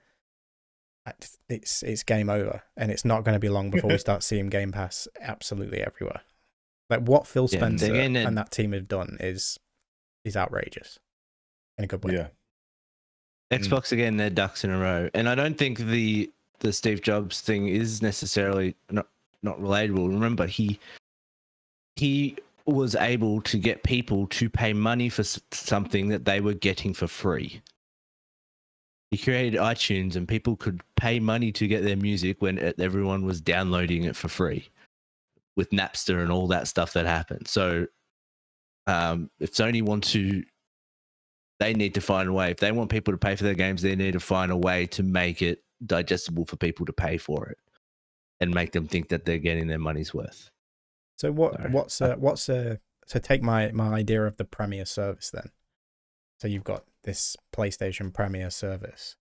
it's game over. And it's not going to be long before we start seeing Game Pass absolutely everywhere. Like what Phil Spencer and that team have done is outrageous in a good way. Yeah. Xbox again, their ducks in a row. And I don't think the Steve Jobs thing is necessarily not relatable. Remember, he was able to get people to pay money for something that they were getting for free. He created iTunes and people could pay money to get their music when everyone was downloading it for free with Napster and all that stuff that happened. So if Sony wants to, they need to find a way. If they want people to pay for their games, they need to find a way to make it digestible for people to pay for it and make them think that they're getting their money's worth. So so take my idea of the Premier service then. So you've got this PlayStation Premier service.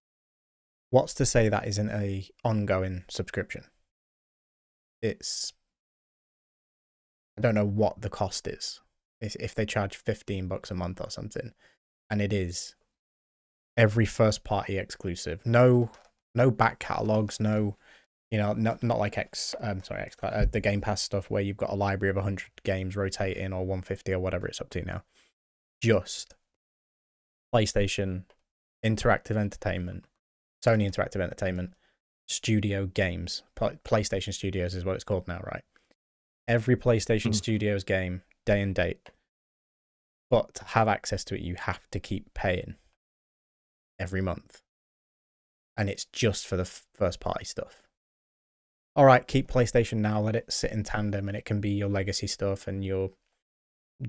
What's to say that isn't a ongoing subscription? I don't know what the cost is. If they charge $15 a month or something, and it is every first party exclusive, no back catalogs, no. Not like the Game Pass stuff where you've got a library of 100 games rotating or 150 or whatever it's up to now. Just PlayStation Interactive Entertainment, Sony Interactive Entertainment, Studio Games. PlayStation Studios is what it's called now, right? Every PlayStation Studios game, day and date. But to have access to it, you have to keep paying every month. And it's just for the first party stuff. All right, keep PlayStation Now, let it sit in tandem, and it can be your legacy stuff and your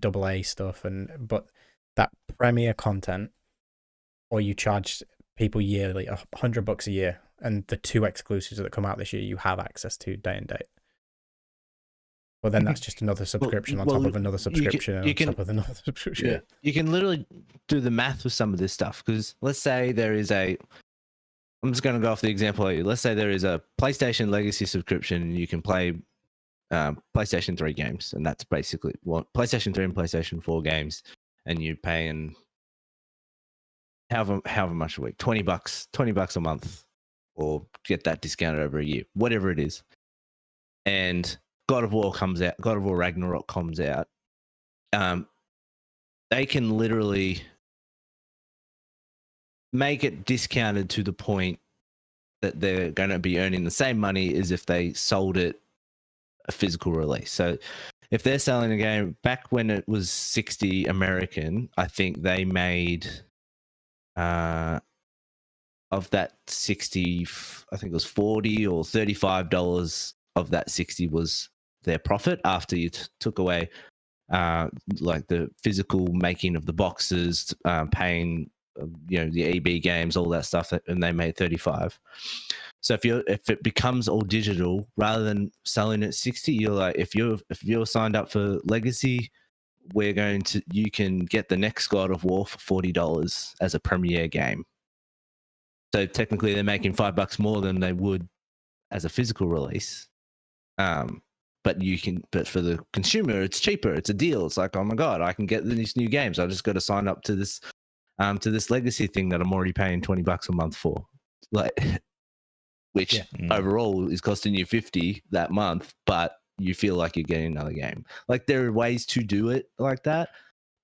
AA stuff, but that Premier content, or you charge people yearly $100 a year, and the 2 exclusives that come out this year you have access to day and date. Well, then that's just another subscription on top of another subscription on top of another subscription. Yeah. You can literally do the math with some of this stuff, because let's say there is I'm just going to go off the example. Let's say there is a PlayStation Legacy subscription and you can play PlayStation 3 games. And that's basically PlayStation 3 and PlayStation 4 games. And you're paying however much a week, $20 a month, or get that discounted over a year, whatever it is. And God of War comes out, God of War Ragnarok comes out. They can literally make it discounted to the point that they're going to be earning the same money as if they sold it a physical release. So if they're selling a game back when it was 60 American, I think they made of that 60, I think it was $40 or $35 of that 60 was their profit after you took away like the physical making of the boxes, paying the EB games, all that stuff, and they made 35. So if it becomes all digital rather than selling at 60, you're like, if you're signed up for Legacy, you can get the next God of War for $40 as a premiere game. So technically they're making $5 more than they would as a physical release. But for the consumer, it's cheaper. It's a deal. It's like, oh my God, I can get these new games. I just got to sign up to this Legacy thing that I'm already paying $20 a month for, which overall is costing you $50 that month, but you feel like you're getting another game. Like, there are ways to do it like that,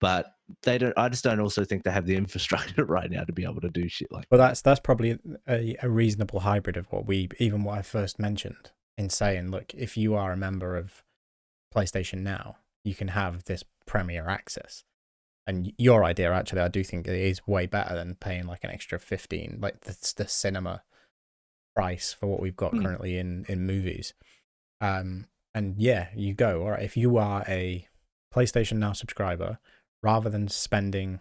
but they don't. I just don't also think they have the infrastructure right now to be able to do shit like. Well, that's probably a reasonable hybrid of what I first mentioned in saying, look, if you are a member of PlayStation Now, you can have this Premier access. And your idea, actually, I do think it is way better than paying like an extra 15, like the cinema price for what we've got currently in movies. And yeah, you go, all right, if you are a PlayStation Now subscriber, rather than spending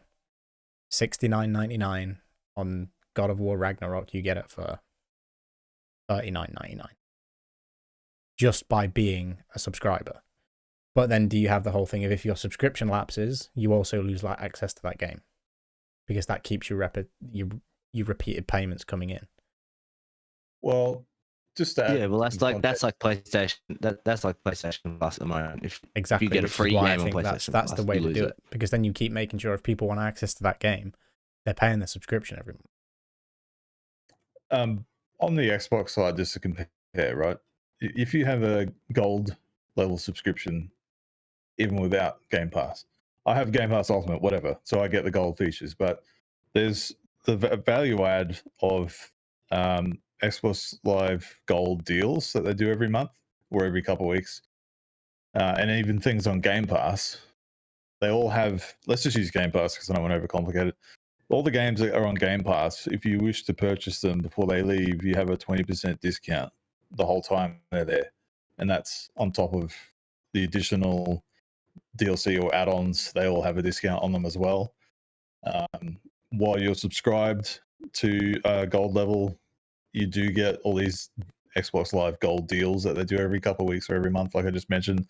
$69.99 on God of War Ragnarok, you get it for $39.99 just by being a subscriber. But then do you have the whole thing of if your subscription lapses, you also lose like access to that game because that keeps your repeated payments coming in. Well, just to add that's like PlayStation. That's like PlayStation Plus at the moment. If exactly, you get a free game on PlayStation, that's the way to do it because then you keep making sure if people want access to that game, they're paying their subscription every month. On the Xbox side, just to compare, right? If you have a gold level subscription, even without Game Pass, I have Game Pass Ultimate, whatever, so I get the gold features. But there's the value add of Xbox Live Gold deals that they do every month or every couple of weeks, and even things on Game Pass. They all have. Let's just use Game Pass because I don't want to overcomplicate it. All the games that are on Game Pass, if you wish to purchase them before they leave, you have a 20% discount the whole time they're there, and that's on top of the additional DLC or add-ons. They all have a discount on them as well. While you're subscribed to gold level, you do get all these Xbox Live Gold deals that they do every couple of weeks or every month, like I just mentioned.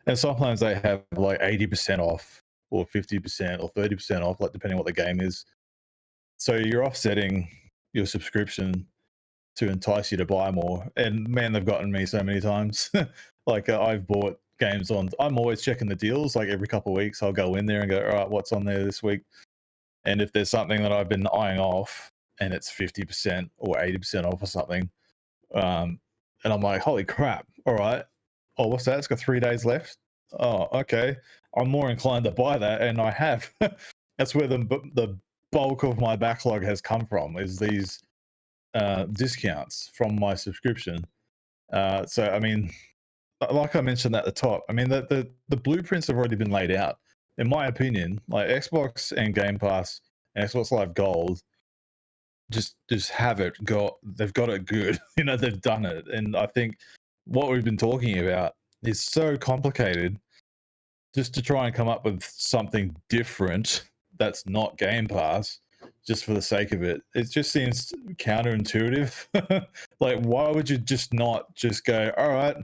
And sometimes they have like 80% off or 50% or 30% off, like depending on what the game is. So you're offsetting your subscription to entice you to buy more. And man, they've gotten me so many times. Like I've bought games on. I'm always checking the deals. Like every couple of weeks, I'll go in there and go, all right, what's on there this week? And if there's something that I've been eyeing off, and it's 50% or 80% off or something, and I'm like, holy crap! All right, oh, what's that? It's got 3 days left. Oh, okay. I'm more inclined to buy that, and I have. That's where the bulk of my backlog has come from, is these discounts from my subscription. So I mean, like I mentioned at the top, I mean the blueprints have already been laid out. In my opinion, like Xbox and Game Pass and Xbox Live Gold just have it got. They've got it good. You know, they've done it. And I think what we've been talking about is so complicated just to try and come up with something different that's not Game Pass just for the sake of it. It just seems counterintuitive. Like, why would you just not just go, all right,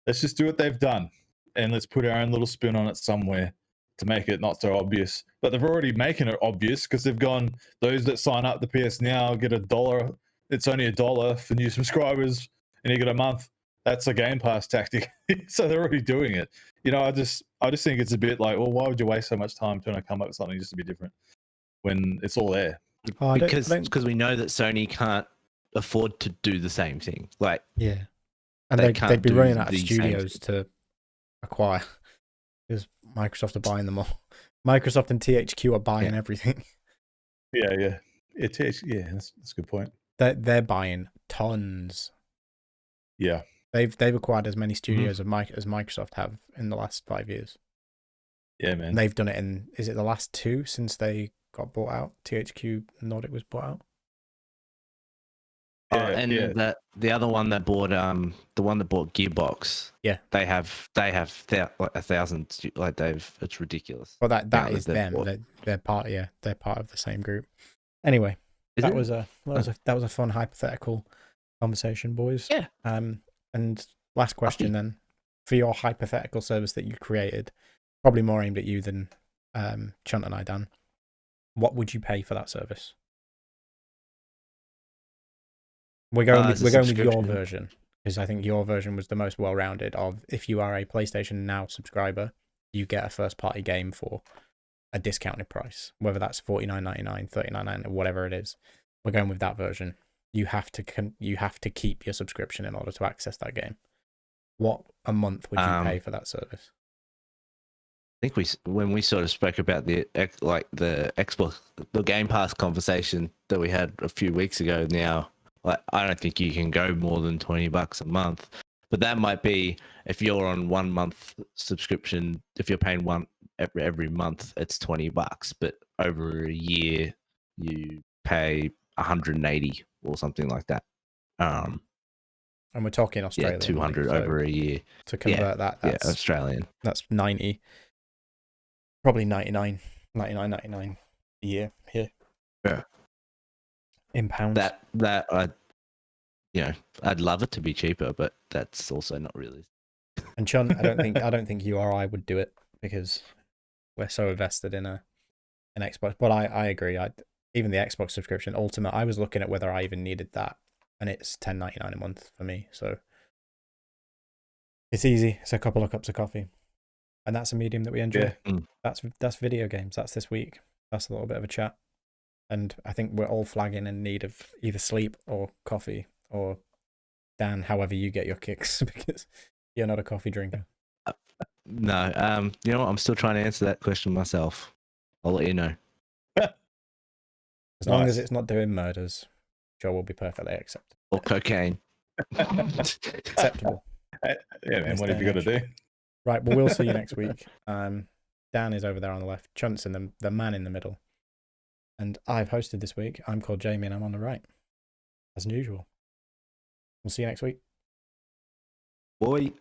let's just do what they've done and let's put our own little spin on it somewhere to make it not so obvious. But they're already making it obvious because they've gone, those that sign up to PS Now get $1. It's only $1 for new subscribers and you get a month. That's a Game Pass tactic. So they're already doing it. You know, I just think it's a bit like, well, why would you waste so much time trying to come up with something just to be different when it's all there? Because we know that Sony can't afford to do the same thing. Like, yeah, and they'd be running out of studios to acquire because Microsoft are buying them all. Microsoft and THQ are buying everything. Yeah. It is. Yeah, that's a good point. They're buying tons. Yeah, they've acquired as many studios as Microsoft have in the last 5 years. Yeah, man. And they've done it in, is it the last 2 since they got bought out? THQ Nordic was bought out. The other one that bought the one that bought Gearbox. Yeah, they have like 1,000. Like it's ridiculous. Well, that is them. They're part. Yeah, they're part of the same group. Anyway, that was a fun hypothetical conversation, boys. Yeah. And last question then, for your hypothetical service that you created, probably more aimed at you than Chunt and I, Dan. What would you pay for that service? We're going with your version because I think your version was the most well-rounded. Of if you are a PlayStation Now subscriber, you get a first-party game for a discounted price, whether that's $49.99, $39.99, or whatever it is. We're going with that version. You have to keep your subscription in order to access that game. What a month would you pay for that service? think when we sort of spoke about the Xbox, the Game Pass conversation that we had a few weeks ago. Now, like, I don't think you can go more than $20 a month, but that might be if you're on 1 month subscription. If you're paying one every month, it's $20, but over a year you pay 180 or something like that. And we're talking Australian. Yeah, 200 money, so over a year. To convert that's Australian. That's 90, probably 99 a year here. Yeah. In pounds. That I'd love it to be cheaper, but that's also not really. And Chun, I don't think you or I would do it because we're so invested in an Xbox. But I agree. Even the Xbox subscription Ultimate, I was looking at whether I even needed that, and it's $10.99 a month for me. So it's easy. It's a couple of cups of coffee, and that's a medium that we enjoy. Yeah. That's video games. That's this week. That's a little bit of a chat, and I think we're all flagging in need of either sleep or coffee, or Dan, however you get your kicks, because you're not a coffee drinker. No, you know what? I'm still trying to answer that question myself. I'll let you know. As long as it's not doing murders, Joe will be perfectly acceptable. Or cocaine. Acceptable. Yeah, man, what have you got to do? Right, well, we'll see you next week. Dan is over there on the left, Chunt's in the man in the middle. And I've hosted this week. I'm called Jamie and I'm on the right, as usual. We'll see you next week. Boy.